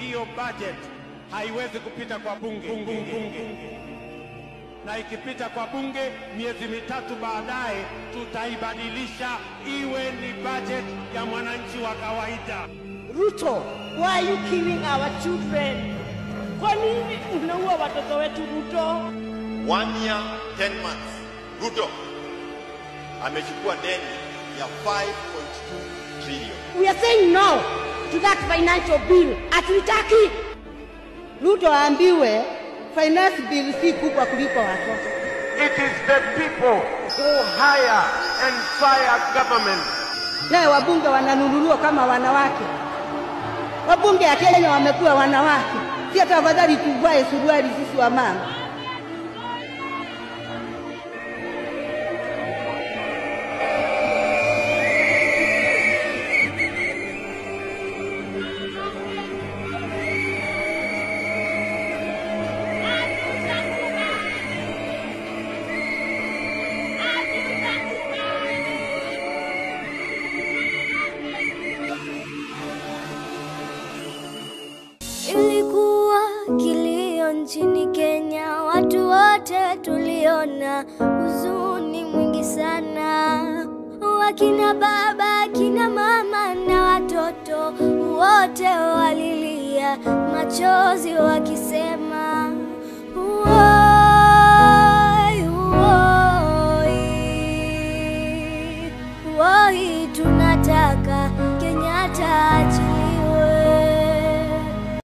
hiyo budget haiwezi kupita kwa bunge. Na ikipita kwa bunge, miezi mitatu baadaye tutaibadilisha iwe ni budget ya mwananchi wa kawaida. Ruto, why are you killing our children? Kwa nini unaua watoto wetu, Ruto? 1 year 10 months Ruto amechukua deni ya 5.2 trillion. We are saying no to that financial bill. Atitaki. Ruto aambiwe finance bill si kubwa kuliko watoto. It is the people who hire and fire government. Leo wabunge wananunuliwa kama wanawake. Wabunge ya Kenya wamekuwa wanawake. Si hata afadhali tuvae suruali sisi wa mama. Ilikuwa kilio nchini Kenya, watu wote tuliona huzuni mwingi sana. Wakina baba, kina mama na watoto wote walilia machozi wakisema